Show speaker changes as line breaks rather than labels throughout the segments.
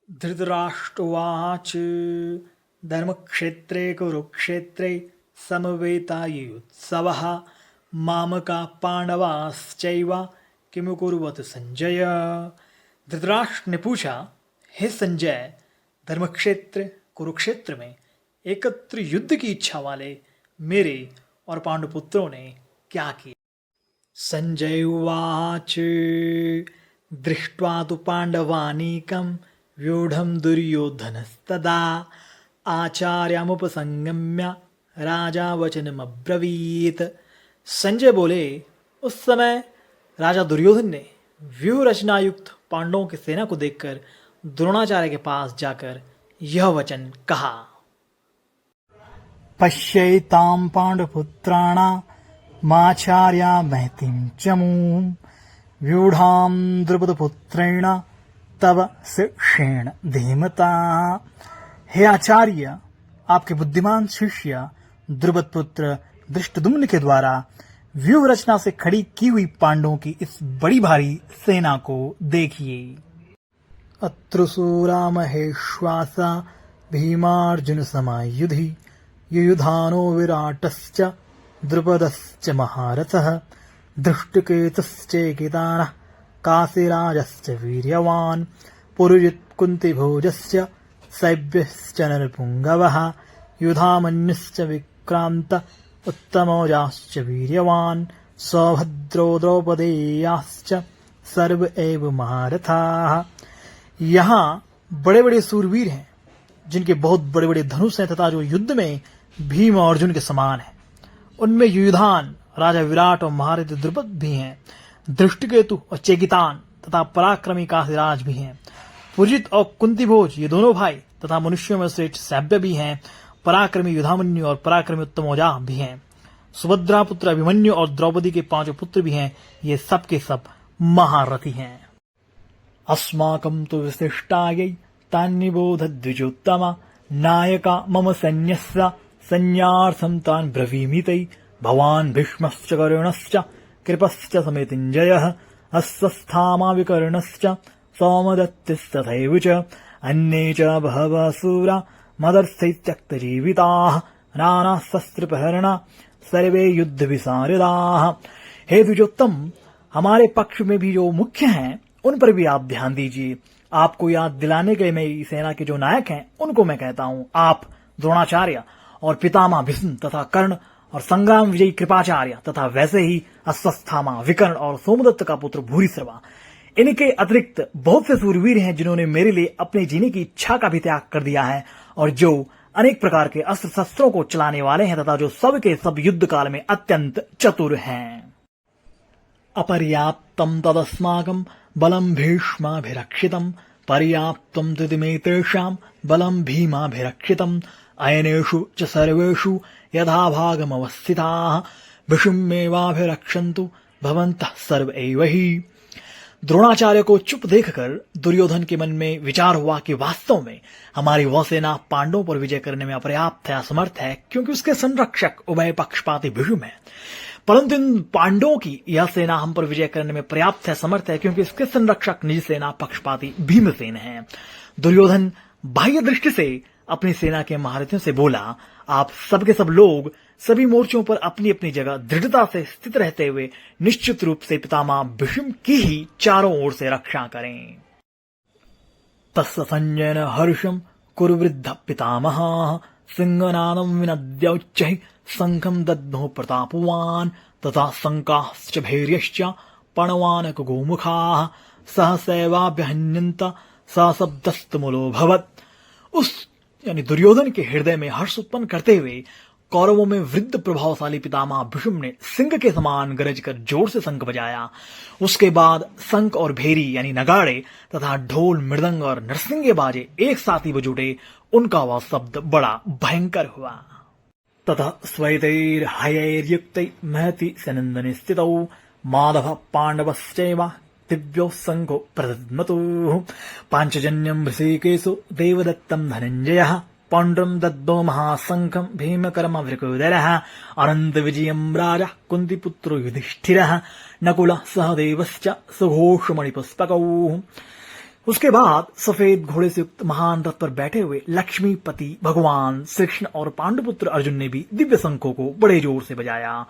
धृतराष्ट्रवाच धर्मक्षेत्रे कुरुक्षेत्रे समवेतायुत्सवः मामका पांडवाश्चैव किमु कुर्वत संजय। धृतराष्ट्र ने पूछा, हे संजय, धर्मक्षेत्र कुरुक्षेत्र में एकत्र युद्ध की इच्छा वाले मेरे और पांडुपुत्रों ने क्या किया। संजय उवाच दृष्ट्वा तु पांडवानीकं व्यूढ़ं दुर्योधनस्तदा आचार्यमुपसंगम्य राजा वचनमब्रवीत। संजय बोले, उस समय राजा दुर्योधन ने व्यूह रचनायुक्त पांडवों की सेना को देखकर द्रोणाचार्य के पास जाकर यह वचन कहा। पश्यैतां पांडुपुत्राणामाचार्या महतीं चमूं व्यूढ़ां द्रुपदपुत्रेण तव शिष्येण धीमता। हे आचार्य, आपके बुद्धिमान शिष्य द्रुपद पुत्र धृष्टद्युम्न के द्वारा व्यूह रचना से खड़ी की हुई पांडवों की इस बड़ी भारी सेना को देखिए। अत्र सूरा महेश्वासा भीमार्जुन समायुधि युयुधानो विराटश्च द्रुपदश्च महारथः धृष्टकेतुश्चेकितानः काशीराजश्च वीर्यवान् पुरुजित् कुन्तिभोजस्य शैब्यश्च नरपुङ्गवः युधामन्युश्च विक्रान्त उत्तमौजाश्च वीर्यवान् सौभद्रो द्रौपदेयाश्च सर्व एव महारथाः। यहाँ बड़े बड़े सूरवीर हैं जिनके बहुत बड़े बड़े धनुष हैं तथा जो युद्ध में भीम और अर्जुन के समान हैं। उनमें युयुधान, राजा विराट और महारथी द्रुपद भी हैं। धृष्टकेतु और चेकितान तथा पराक्रमी काशीराज भी हैं। पुरुजित और कुंतीभोज ये दोनों भाई तथा मनुष्यों में श्रेष्ठ सैब्य भी हैं। पराक्रमी युधामन्यु और पराक्रमी उत्तमौजा भी हैं। सुभद्रा पुत्र अभिमन्यु और द्रौपदी के 5 पुत्र भी हैं। ये सब के सब महारथी हैं। अस्माकं तु विशिष्टायै तान्निबोध द्विजोत्तमा नायका मम सैन्यस्य सैन्यार्थं तान् ब्रवीमितै भवान् भीष्मश्च कर्णश्च कृपश्च समितिञ्जयः अस्वस्थामा विकर्णश्च सौमदत्तिस्तथैव च अन्ये च बहवः सूरा मदर्थे त्यक्तजीविताः नानाशस्त्रप्रहरणा सर्वे युद्ध विशारदाः। हे द्विजोत्तम, हमारे पक्ष में भी जो मुख्य हैं उन पर भी आप ध्यान दीजिए। आपको याद दिलाने के मेरी सेना के जो नायक हैं उनको मैं कहता हूँ। आप द्रोणाचार्य और पितामह भीष्म तथा कर्ण और संग्राम विजयी कृपाचार्य तथा वैसे ही अस्वस्थामा, विकर्ण और सोमदत्त का पुत्र भूरिश्रवा। इनके अतिरिक्त बहुत से सूरवीर हैं जिन्होंने मेरे लिए अपने जीने की इच्छा का भी त्याग कर दिया है और जो अनेक प्रकार के अस्त्र शस्त्रों को चलाने वाले हैं तथा जो सब के सब युद्ध काल में अत्यंत चतुर हैं। अपर्याप्तम तदस्माकं बलम भीष्माभिरक्षितम पर्याप्तम तदिमेतेषां बलम भीमाभिरक्षितम अयनेषु च सर्वेषु यथा भागमवस्थिताः भीष्मेवाभिरक्षन्तु भवन्तः सर्व एव हि। द्रोणाचार्य को चुप देखकर दुर्योधन के मन में विचार हुआ कि वास्तव में हमारी वह सेना पांडवों पर विजय करने में अपर्याप्त है, असमर्थ है, क्योंकि उसके संरक्षक उभय पक्षपाती भीष्म है। परंतु इन पांडवों की यह सेना हम पर विजय करने में पर्याप्त है, समर्थ है, क्योंकि इसके संरक्षक निज सेना पक्षपाती भीमसेन है। दुर्योधन बाह्य दृष्टि से अपनी सेना के महारथियों से बोला, आप सबके सब लोग सभी मोर्चों पर अपनी अपनी जगह दृढ़ता से स्थित रहते हुए निश्चित रूप से पितामह भीष्म की ही चारों ओर से रक्षा करें। तस्य संजयन हर्षम कुरुवृद्ध पितामहः सिंहनादं विनद्योच्चैः शंखं दद्मो प्रतापवान् तथा शंकाश्च भैर्यश्च पणवानक गोमुखाः सहसैवाभ्यहन्यन्त सशब्दस्तमुलोऽभवत्। उस यानी दुर्योधन के हृदय में हर्ष उत्पन्न करते हुए कौरवों में वृद्ध प्रभावशाली पितामह भीष्म ने सिंह के समान गरज कर जोर से शंख बजाया। उसके बाद शंख और भेरी यानी नगाड़े तथा ढोल, मृदंग और नरसिंगे बाजे एक साथ ही बज उठे। उनका वह शब्द बड़ा भयंकर हुआ। तथा श्वेतैर्हयैर्युक्तै महति सनन्दने स्थितौ माधव पांडवश्चैव दिव्यो शंखो प्रदद्मतुः पांचजन्यं ऋषिकेशो देवदत्तं धनञ्जयः पौंड्रम दद्दो महाशंखं भीमकर्मवृकोदरः अनंत विजयं राजा कुन्तीपुत्रो युधिष्ठिरः नकुलः सहदेवश्च सुघोषमणिपुष्पकौ। उसके बाद सफेद घोड़े से युक्त महान रथ पर बैठे हुए लक्ष्मीपति भगवान श्री कृष्ण और पांडुपुत्र अर्जुन ने भी दिव्य शंखों को बड़े जोर से बजाया।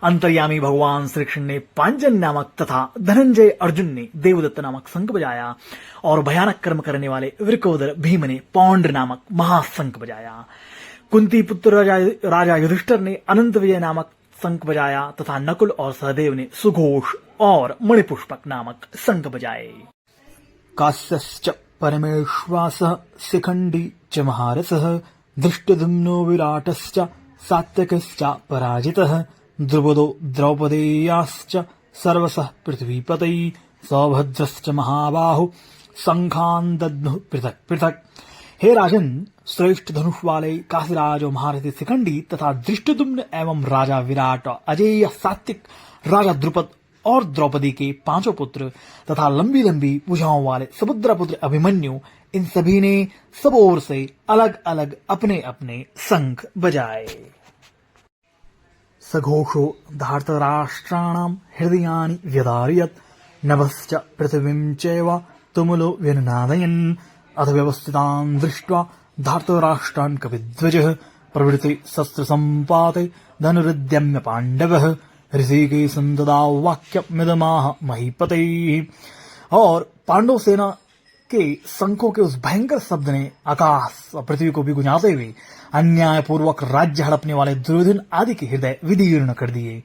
अंतर्यामी भगवान श्री कृष्ण ने पांजन नामक तथा धनंजय अर्जुन ने देवदत्त नामक शंख बजाया और भयानक कर्म करने वाले वृकोदर भीम ने पौंड नामक महाशंख बजाया। कुंती पुत्र राजा युधिष्ठिर ने अनंत विजय नामक शंख बजाया तथा नकुल और सहदेव ने सुघोष और मणिपुष्पक नामक शंख बजाए। काश्यश्च परमेश्वासः शिखण्डी च महारसः धृष्टद्युम्नो विराटश्च सात्यकिश्च पराजितः द्रुपदो द्रौपदेयाश्च सर्वशः पृथ्वीपतये सौभद्रश्च महाबाहु शंखान् दद्मुः पृथक पृथक। हे राजन, श्रेष्ठ धनुष वाले काशीराज और महारथी शिखंडी तथा धृष्टद्युम्न एवं राजा विराट, अजेय, सात्विक, राजा द्रुपद और द्रौपदी के पांचों पुत्र तथा लंबी लंबी भुजाओं वाले समुद्रपुत्र अभिमन्यु, इन सभी ने सब ओर से अलग अलग अपने अपने शंख बजाए। सघोषो धार्तराष्ट्राणाम हृदयानि व्यधारयत् नभश्च पृथिवीं चैव तुमुलो व्यनुनादयन् अथ व्यवस्थितान् दृष्ट्वा धार्तराष्ट्रान् कपिध्वजः प्रवृत्ति शस्त्र संपाते धनुरुद्यम्य पांडवः ऋषिकेशं तदा वाक्यमिदमाह महीपते। और पांडव सेना के शंखों के उस भयंकर शब्द ने आकाश और पृथ्वी को भी गुंजाते हुए अन्यायपूर्वक राज्य हड़पने वाले दुर्योधन आदि के हृदय विदीर्ण कर दिए।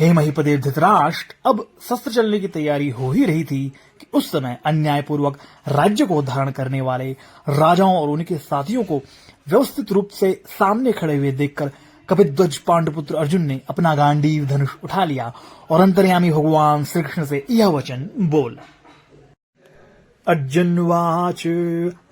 हे महीपते धृतराष्ट्र, अब शस्त्र चलने की तैयारी हो ही रही थी कि उस समय अन्यायपूर्वक राज्य को धारण करने वाले राजाओं और उनके साथियों को व्यवस्थित रूप से सामने खड़े हुए देखकर कपिध्वज पांडुपुत्र अर्जुन ने अपना गांडीव धनुष उठा लिया और अंतर्यामी भगवान श्री कृष्ण से यह वचन बोला। अर्जुनवाच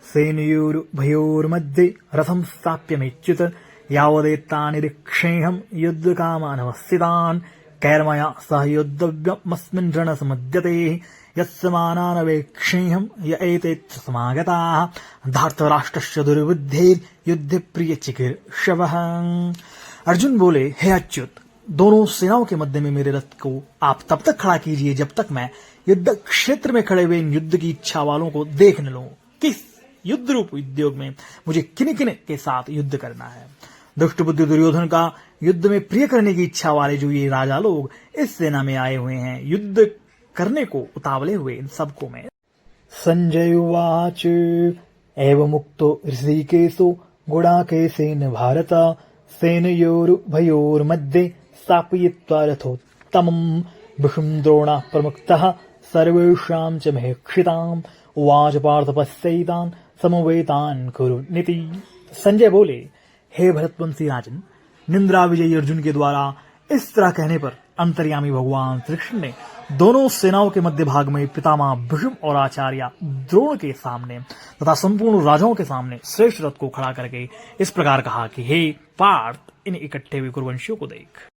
सेनयोर्भयोर्मध्ये रथं स्थाप्यमेच्युत यावदेतानि निरीक्षेऽहं युद्धकामानवस्थितान् कैर्मया सह योद्धव्यमस्मिन् रणसमुद्यते यत्समानानवेक्षेऽहं य एतेऽत्र समागताः धार्तराष्ट्रस्य दुर्बुद्धेर्युद्धप्रियचिकीर्षवः। अर्जुन बोले, हे अच्युत, दोनों सेनाओं के मध्य में मेरे रथ को आप तब तक खड़ा कीजिए जब तक मैं युद्ध क्षेत्र में खड़े हुए इन युद्ध की इच्छा वालों को देख न लूं। किस युद्ध रूप उद्योग में मुझे किन किन के साथ युद्ध करना है। दुष्ट बुद्धि दुर्योधन का युद्ध में प्रिय करने की इच्छा वाले जो ये राजा लोग इस सेना में आए हुए हैं, युद्ध करने को उतावले हुए इन सबको मैं। संजय उवाच एवमुक्तो ऋषिकेशो गुडाकेशेन भारत सेनयोरुभयोर्मध्ये स्थापयित्वा रथोत्तमम् भीष्म द्रोणाः प्रमुक्तः सर्वेषां च महेक्षिताम् उवाच पार्थ पश्यैतान् समवेतान् कुरु नीति। संजय बोले, हे भरतवंशी राजन, निंद्रा विजयी अर्जुन के द्वारा इस तरह कहने पर अंतर्यामी भगवान श्री कृष्ण ने दोनों सेनाओं के मध्य भाग में पितामह भीष्म और आचार्य द्रोण के सामने तथा संपूर्ण राजाओं के सामने श्रेष्ठ रथ को खड़ा करके इस प्रकार कहा कि हे पार्थ, इन इकट्ठे हुए कुरुवंशियों को देख।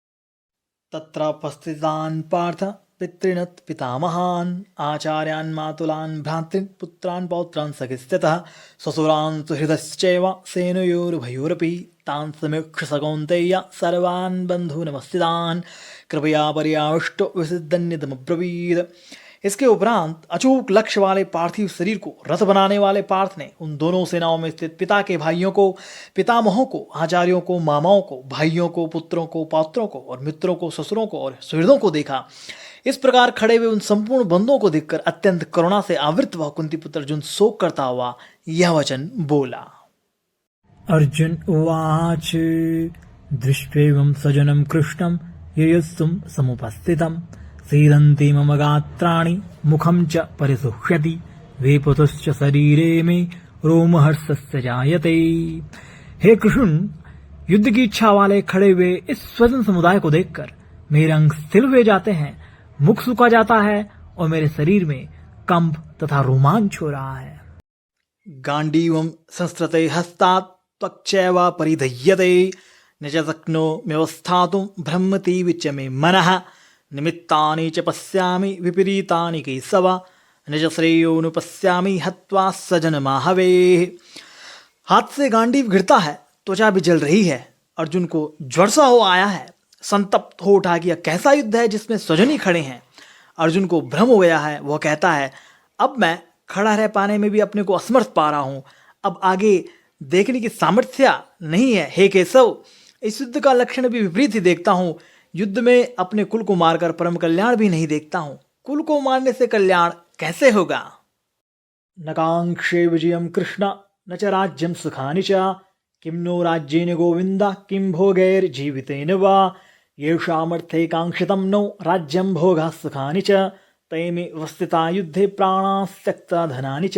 तत्रापस्थितान् पार्थ पितॄन् पितामहान् आचार्यान् मातुलान् भ्रातॄन् पुत्रान् पौत्रान् सखिस्थितः ससुरान् सुहृदश्चैव सेनयोरुभयोरपि तान् समीक्ष्य स कौन्तेय सर्वान् बन्धूनवस्थितान् कृपया पर्याविष्टो विसिद्धन्यतमब्रवीद। इसके उपरांत अचूक लक्ष्य वाले पार्थिव शरीर को रथ बनाने वाले पार्थ ने उन दोनों सेनाओं में स्थित पिता के भाइयों को, पितामहों को, आचार्यों को, मामाओं को, भाइयों को, पुत्रों को, पौत्रों को और मित्रों को, ससुरों को और सुहृदों को देखा। इस प्रकार खड़े हुए उन संपूर्ण बंधुओं को देखकर अत्यंत करुणा से आवृत वह कुंती पुत्र अर्जुन शोक करता हुआ यह वचन बोला। अर्जुन उवाच दृष्ट्वेवं सजनं कृष्णं ययस्तुं समुपस्थितं सीदन्ति मम गात्राणि मुखं च परिसुह्यति वेपतुश्च शरीरे मे रोमहर्षस्य जायते। हे कृष्ण, युद्ध की इच्छा वाले खड़े हुए इस स्वजन समुदाय को देखकर मेरे अंग स्थिर हुए जाते हैं, मुख सूखा जाता है और मेरे शरीर में कंप तथा रोमांच हो रहा है। गांडीवं संस्कृते हस्तात् त्वक्चैव परिधह्यते न च शक्नोम्यवस्थातुं भ्रमतीव च मे मनः निमित्तानि च पश्यामि विपरीतानि केशव न च श्रेयोनुपश्यामि हत्वा सजनमाहवेः। हाथ से गांडीव गिरता है, त्वचा भी जल रही है, अर्जुन को ज्वर सा हो आया है, संतप्त हो उठा कि यह कैसा युद्ध है जिसमें स्वजन ही खड़े हैं। अर्जुन को भ्रम हो गया है, वह कहता है अब मैं खड़ा रह पाने में भी अपने को असमर्थ पा रहा हूं। अब आगे देखने की सामर्थ्य नहीं है। हे केशव, इस युद्ध का लक्षण भी विपरीत ही देखता हूं। युद्ध में अपने कुल को मारकर परम कल्याण भी नहीं देखता हूं। कुल को मारने से कल्याण कैसे होगा? न कांक्षे विजयम कृष्ण न च राज्यम सुखानि च किम नो राज्येन गोविंद किम भोगैर जीवितेन वा येषामर्थे कांक्षितं नो राज्यम भोगा सुखानि च तैमे वस्थिता युद्धे प्राणा त्यक्ता धनानि च।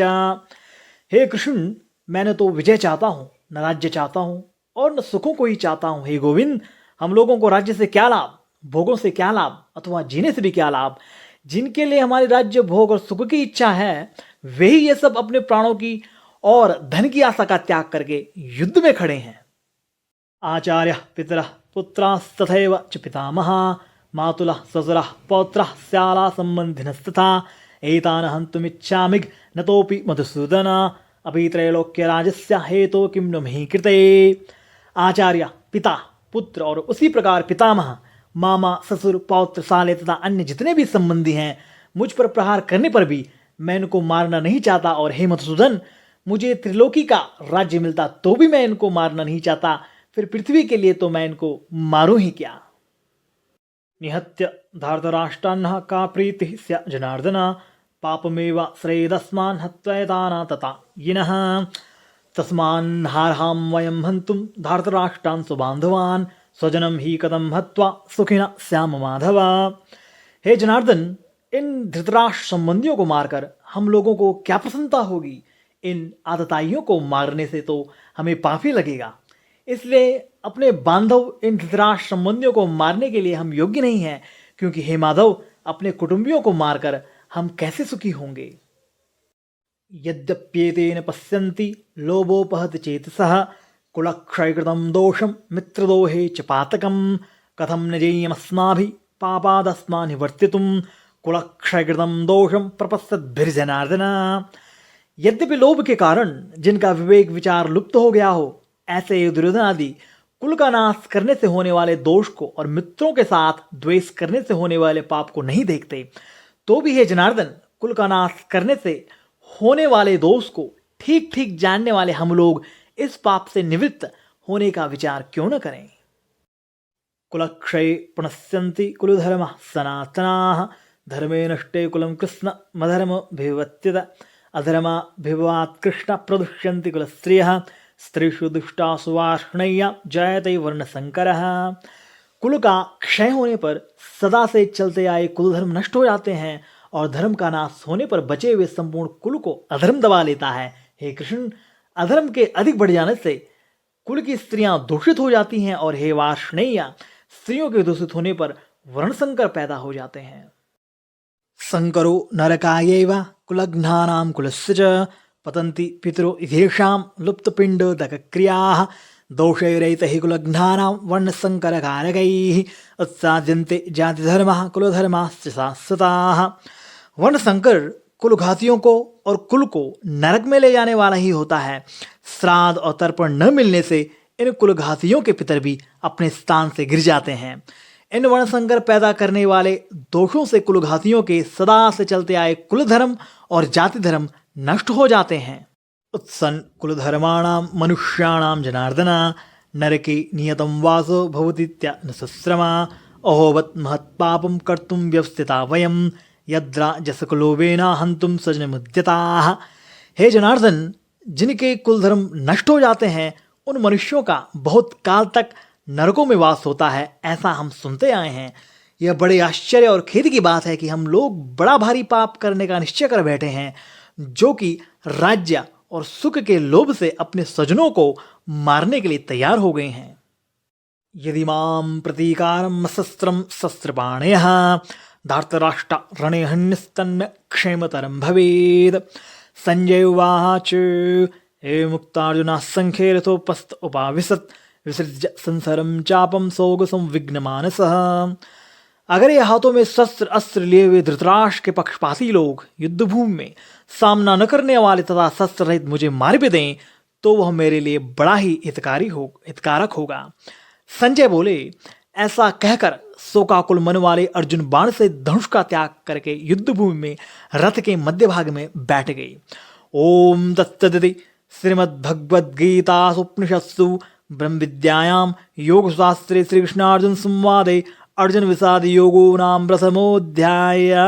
हे कृष्ण, मैंने तो विजय चाहता हूँ, न राज्य चाहता हूँ और न सुखों को ही चाहता हूँ। हे गोविंद, हम लोगों को राज्य से क्या लाभ, भोगों से क्या लाभ, अथवा जीने से भी क्या लाभ? जिनके लिए हमारी राज्य भोग और सुख की इच्छा है, वे ही ये सब अपने प्राणों की और धन की आशा का त्याग करके युद्ध में खड़े हैं। आचार्य पितर पुत्र तथैव च पितामहा मातुलः स्वसुरः पौत्रः स्याला संबंधिनस्तथा एतान् हन्तुमिच्छामि नतोपि मधुसूदन अपि त्रैलोक्य राजस्य हेतो किम नु मही कृते। आचार्य, पिता, पुत्र और उसी प्रकार पितामह, मामा, ससुर, पौत्र, साले तथा अन्य जितने भी संबंधी हैं, मुझ पर प्रहार करने पर भी मैं इनको मारना नहीं चाहता। और हे मधुसूदन, मुझे त्रिलोकी का राज्य मिलता तो भी मैं इनको मारना नहीं चाहता। फिर पृथ्वी के लिए तो मैं इनको मारूं ही क्या? निहत्य धार्तराष्ट्रान्नः का प्रीतिः स्या जनार्दन पापमेव श्रेयदस्मान् हत्वैताना तथा यिनः तस्मान्हार्हां वयं हन्तुं धार्तराष्ट्रान् स्वबान्धवान् स्वजनं ही कथं हत्वा सुखिनः स्याम माधव। हे जनार्दन, इन धृतराष्ट्र संबंधियों को मारकर हम लोगों को क्या प्रसन्नता होगी? इन आतताइयों को मारने से तो हमें पाप ही लगेगा। इसलिए अपने बांधव इन धृतराष्ट्र संबंधियों को मारने के लिए हम योग्य नहीं हैं, क्योंकि हे माधव, अपने कुटुंबियों को मारकर हम कैसे सुखी होंगे? यद्यप्येतेन पश्यन्ति लोभोपहत चेतसः कुलक्षयकृतं दोषं मित्रदोहे च पातकं कथं न जेयमस्माभिः पापादस्मान् निवर्तितुं कुलक्षयकृतं दोषं प्रपश्यद्भिर्जनार्दन। यद्यपि लोभ के कारण जिनका विवेक विचार लुप्त हो गया हो, ऐसे दुर्योधन आदि कुल का नाश करने से होने वाले दोष को और मित्रों के साथ द्वेष करने से होने वाले पाप को नहीं देखते, तो भी हे जनार्दन, कुल का नाश करने से होने वाले दोष को ठीक ठीक जानने वाले हम लोग इस पाप से निवृत्त होने का विचार क्यों न करें? कुलक्षये प्रणश्यन्ति कुलधर्मः सनातनाः धर्मे नष्टे कुलं कृष्ण मधर्म भिवत्यत अधर्माभिभवात् कृष्ण प्रदुष्यन्ति कुलस्त्रियः स्त्रीषु दुष्टासु वार्ष्णेय जयते वर्णशंकरः। कुल का क्षय होने पर सदा से चलते आए कुलधर्म नष्ट हो जाते हैं और धर्म का नाश होने पर बचे हुए संपूर्ण कुल को अधर्म दबा लेता है। हे कृष्ण, अधर्म के अधिक बढ़ जाने से कुल की स्त्रियां दूषित हो जाती हैं और हे वार्ष्णेय, स्त्रियों के दूषित होने पर वर्णशंकर पैदा हो जाते हैं। संकरो नरकायैव कुलघ्नानां कुलस्य च पतन्ति पितरो इधेषां लुप्तपिण्डोदकक्रियाः दोषैरैतैः कुलघ्नानां वर्णशंकरकारकैः उत्साद्यन्ते जातिधर्मः कुलधर्माश्च शाश्वताः। वर्णशंकर कुलघातियों को और कुल को नरक में ले जाने वाला ही होता है। श्राद्ध और तर्पण न मिलने से इन कुलघातियों के पितर भी अपने स्थान से गिर जाते हैं। इन वर्णशंकर पैदा करने वाले दोषों से कुलघातियों के सदा से चलते आए कुलधर्म और जाति धर्म नष्ट हो जाते हैं। उत्सन् कुलधर्माणां मनुष्याणां जनार्दन नरके नियतं वासो भवतीत्य न सश्रमा अहोवत् महत्पापं कर्तुं व्यवस्थिता वयं यद्राजसकुलोभेन हन्तुं स्वजनमुद्यताः। हे जनार्दन, जिनके कुलधर्म नष्ट हो जाते हैं उन मनुष्यों का बहुत काल तक नरकों में वास होता है, ऐसा हम सुनते आए हैं। यह बड़े आश्चर्य और खेद की बात है कि हम लोग बड़ा भारी पाप करने का निश्चय कर बैठे हैं, जो कि राज्य और सुख के लोभ से अपने स्वजनों को मारने के लिए तैयार हो गए हैं। यदि मां प्रतीकारं शस्त्रं शस्त्रपाणयः धार्तराष्ट्र रणे हन्यस्तन्मे क्षेमतरं भवेत्। संजय उवाच हे मुक्तार्जुनः संख्ये रथोपस्थ उपाविशत् विसृज्य संसरं चापं सौग संविघ्नमानसः। अगर ये हाथों में शस्त्र अस्त्र लिए हुए धृतराष्ट्र के पक्षपाती लोग युद्धभूमि में सामना न करने वाले तथा शस्त्र रहित मुझे मार भी दें तो वह मेरे लिए बड़ा ही हितकारक होगा। संजय बोले, ऐसा कहकर शोकाकुल मन वाले अर्जुन बाण से धनुष का त्याग करके युद्ध भूमि में रथ के मध्य भाग में बैठ गई। ओम तत्सदिति श्रीमद्भगवद्गीतासूपनिषत्सु ब्रह्म विद्यायां योग शास्त्रे श्री कृष्णार्जुन संवादे अर्जुन विषाद योगो नाम प्रथमोऽध्यायः।